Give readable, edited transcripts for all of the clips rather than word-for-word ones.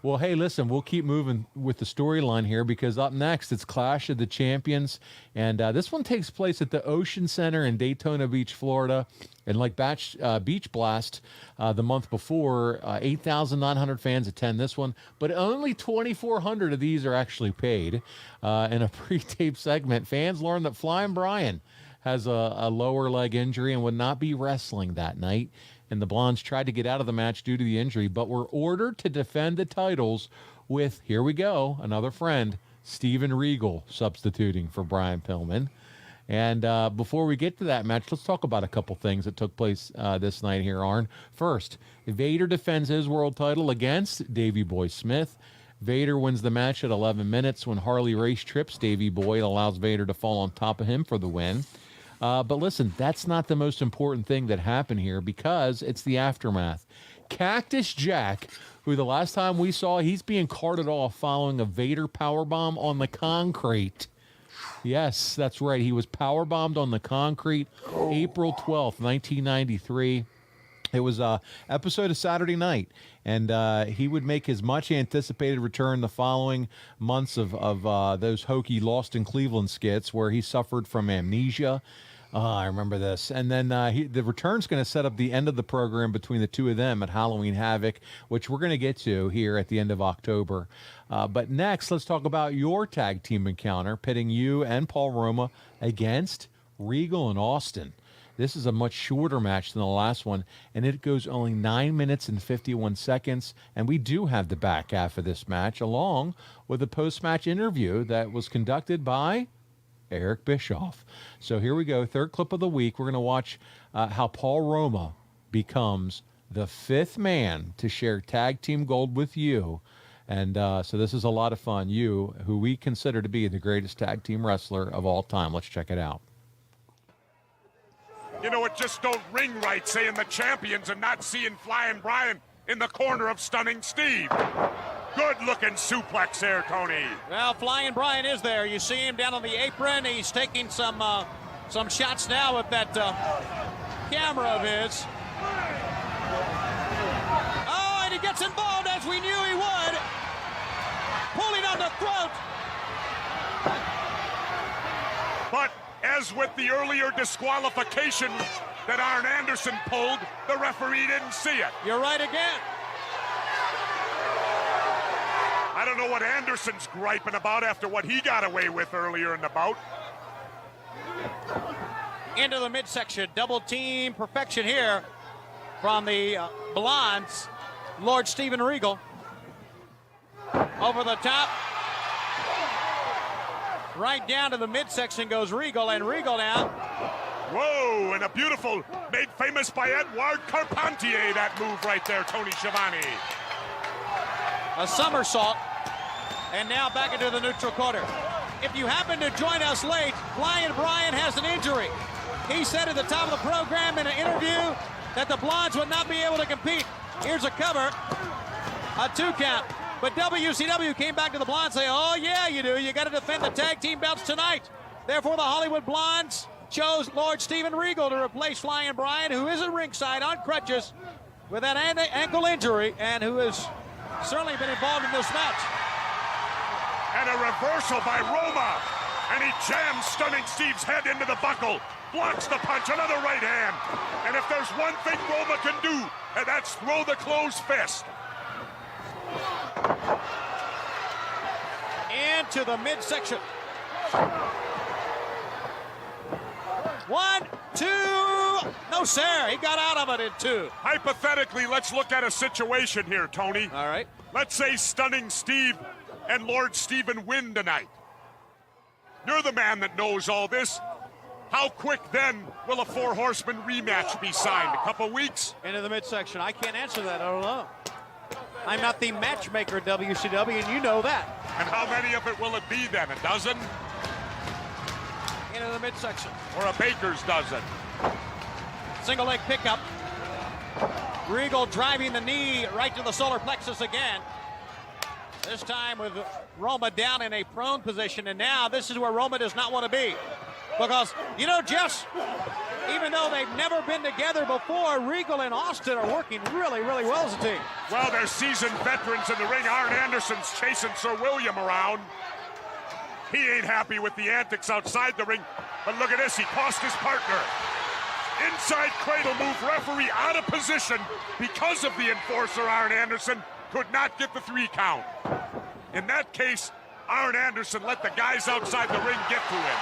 Well, hey, listen, we'll keep moving with the storyline here because up next it's Clash of the Champions, and this one takes place at the Ocean Center in Daytona Beach, Florida. And like Beach Blast the month before, 8,900 fans attend this one, but only 2,400 of these are actually paid. In a pre-tape segment, fans learned that Flying Brian has a lower leg injury and would not be wrestling that night. And the Blondes tried to get out of the match due to the injury, but were ordered to defend the titles with, here we go, another friend, Steven Regal, substituting for Brian Pillman. And before we get to that match, let's talk about a couple things that took place this night here, Arn. First, Vader defends his world title against Davey Boy Smith. Vader wins the match at 11 minutes when Harley Race trips Davey Boy and allows Vader to fall on top of him for the win. But listen, that's not the most important thing that happened here because it's the aftermath. Cactus Jack, who the last time we saw, he's being carted off following a Vader powerbomb on the concrete. Yes, that's right. He was powerbombed on the concrete April 12th, 1993. It was an episode of Saturday Night, and he would make his much-anticipated return the following months of those hokey Lost in Cleveland skits where he suffered from amnesia. I remember this. And then the return's going to set up the end of the program between the two of them at Halloween Havoc, which we're going to get to here at the end of October. But next, let's talk about your tag team encounter, pitting you and Paul Roma against Regal and Austin. This is a much shorter match than the last one, and it goes only 9 minutes and 51 seconds. And we do have the back half of this match, along with a post-match interview that was conducted by Eric Bischoff. So here we go, third clip of the week. We're going to watch how Paul Roma becomes the fifth man to share tag team gold with you. And so this is a lot of fun. You, who we consider to be the greatest tag team wrestler of all time. Let's check it out. You know, it just don't ring right saying the champions and not seeing Flying Brian in the corner of Stunning Steve. Good-looking suplex there, Tony. Well, Flying Brian is there. You see him down on the apron. He's taking some shots now with that camera of his. Oh, and he gets involved as we knew he would. Pulling on the throat. But as with the earlier disqualification that Arn Anderson pulled, the referee didn't see it. You're right again. I don't know what Anderson's griping about after what he got away with earlier in the bout. Into the midsection. Double team perfection here from the Blondes. Lord Steven Regal. Over the top. Right down to the midsection goes Regal, and Regal now. Whoa, and a beautiful, made famous by Edouard Carpentier, that move right there, Tony Schiavone. A somersault, and now back into the neutral corner. If you happen to join us late, Flying Brian has an injury. He said at the top of the program in an interview that the Blondes would not be able to compete. Here's a cover, a 2 count. But WCW came back to the Blondes saying, oh yeah, you do. You got to defend the tag team belts tonight. Therefore, the Hollywood Blondes chose Lord Steven Regal to replace Flying Brian, who is at ringside on crutches with that ankle injury and who has certainly been involved in this match. And a reversal by Roma. And he jams Stunning Steve's head into the buckle. Blocks the punch, another right hand. And if there's one thing Roma can do, and that's throw the closed fist. Into the midsection. 1, 2. No, sir. He got out of it in 2. Hypothetically, let's look at a situation here, Tony. All right. Let's say Stunning Steve and Lord Steven win tonight. You're the man that knows all this. How quick then will a Four Horsemen rematch be signed? A couple weeks? Into the midsection. I can't answer that. I don't know. I'm not the matchmaker at WCW, and you know that. And how many of it will it be then? A dozen? Into the midsection. Or a baker's dozen? Single leg pickup. Regal driving the knee right to the solar plexus again. This time with Roma down in a prone position, and now this is where Roma does not want to be. Because, you know, Jess, Even though they've never been together before, Regal and Austin are working really, really well as a team. Well, they're seasoned veterans in the ring. Arn Anderson's chasing Sir William around. He ain't happy with the antics outside the ring. But look at this, he cost his partner. Inside cradle move, referee out of position because of the enforcer, Arn Anderson, could not get the 3 count. In that case, Arn Anderson let the guys outside the ring get to him.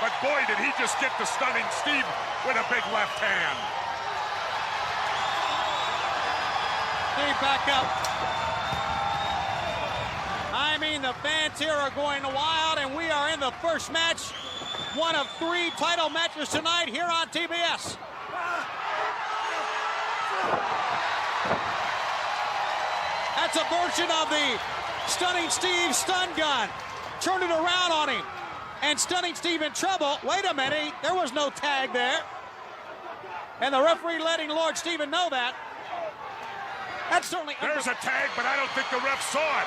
But boy, did he just get to Stunning Steve with a big left hand. Steve back up. I mean, the fans here are going wild, and we are in the first match. One of 3 title matches tonight here on TBS. That's a version of the Stunning Steve stun gun. Turn it around on him. And Stunning Steve in trouble. Wait a minute, there was no tag there. And the referee letting Lord Steven know that. That's certainly... There's a tag, but I don't think the ref saw it.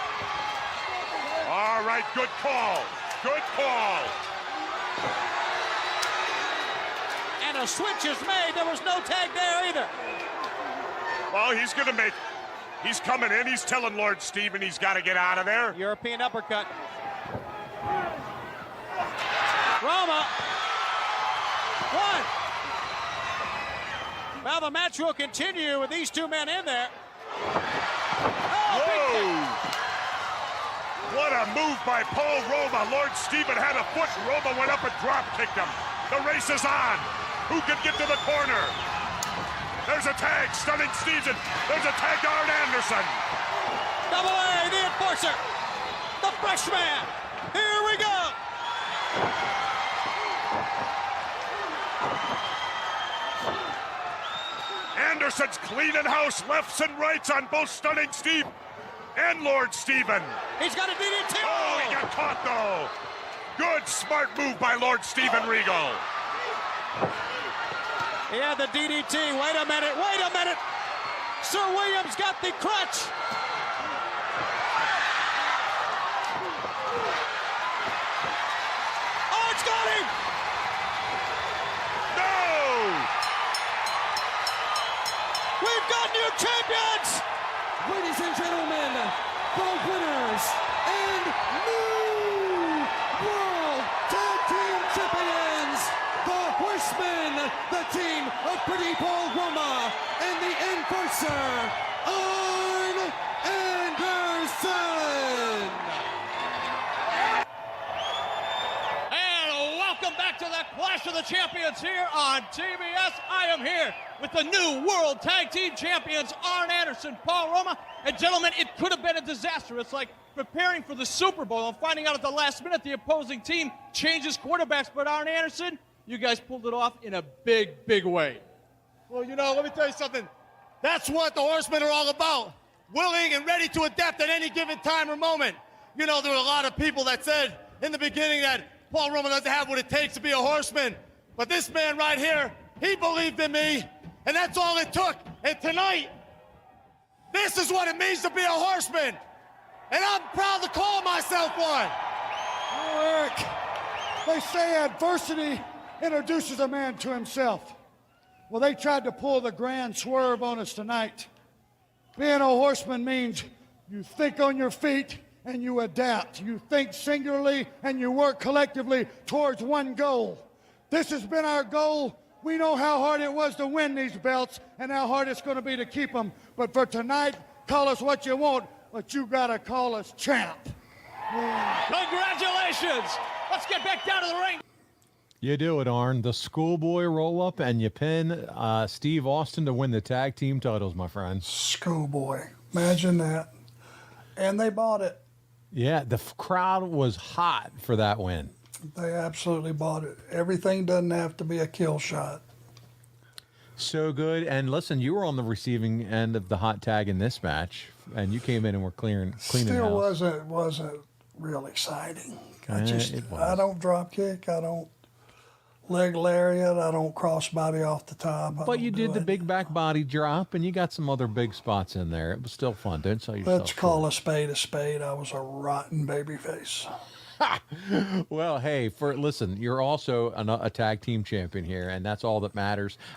All right, good call. Good call. And a switch is made. There was no tag there either. Well, he's coming in. He's telling Lord Steven he's got to get out of there. European uppercut. Roma. 1. Well, the match will continue with these 2 men in there. Oh, whoa! What a move by Paul Roma. Lord Steven had a foot. Roma went up and drop kicked him. The race is on. Who can get to the corner? There's a tag. Stunning Steven. There's a tag to Arn Anderson. Double A, the enforcer. The freshman. Here we go. Anderson's cleaning house, lefts and rights on both Stunning Steve and Lord Steven. He's got a DDT. Oh, he got caught though. Good, smart move by Lord Steven Regal. He had the DDT. Wait a minute. Sir William's got the crutch. Oh, it's got him. No! We've got new champions. Ladies and gentlemen, the winners and new World Tag Team Champions, the Horsemen, the team of Pretty Paul Roma, and the enforcer, Arn Anderson. And welcome back to the Clash of the Champions here on TBS. I am here with the new World Tag Team Champions, Arn Anderson, Paul Roma. And gentlemen, it could have been a disaster. It's like preparing for the Super Bowl and finding out at the last minute the opposing team changes quarterbacks. But Arn Anderson, you guys pulled it off in a big, big way. Well, let me tell you something. That's what the Horsemen are all about. Willing and ready to adapt at any given time or moment. There were a lot of people that said in the beginning that Paul Roma doesn't have what it takes to be a Horseman. But this man right here, he believed in me, and that's all it took. And tonight, this is what it means to be a Horseman. And I'm proud to call myself one. Oh, Eric, they say adversity introduces a man to himself. Well, they tried to pull the grand swerve on us tonight. Being a Horseman means you think on your feet and you adapt. You think singularly and you work collectively towards one goal. This has been our goal. We know how hard it was to win these belts and how hard it's going to be to keep them. But for tonight, call us what you want, but you got to call us champ. Congratulations. Let's get back down to the ring. You do it, Arn. The schoolboy roll-up, and you pin Steve Austin to win the tag team titles, my friend. Schoolboy. Imagine that. And they bought it. Yeah, the crowd was hot for that win. They absolutely bought it. Everything doesn't have to be a kill shot. So good. And listen, you were on the receiving end of the hot tag in this match, and you came in and were cleaning Still house. wasn't real exciting. It was. I don't drop kick. I don't leg lariat. I don't cross body off the top. But you did the big back body drop, and you got some other big spots in there. It was still fun. Don't sell yourself Let's call short. a spade a spade. I was a rotten babyface. Well, hey, listen, you're also a tag team champion here, and that's all that matters.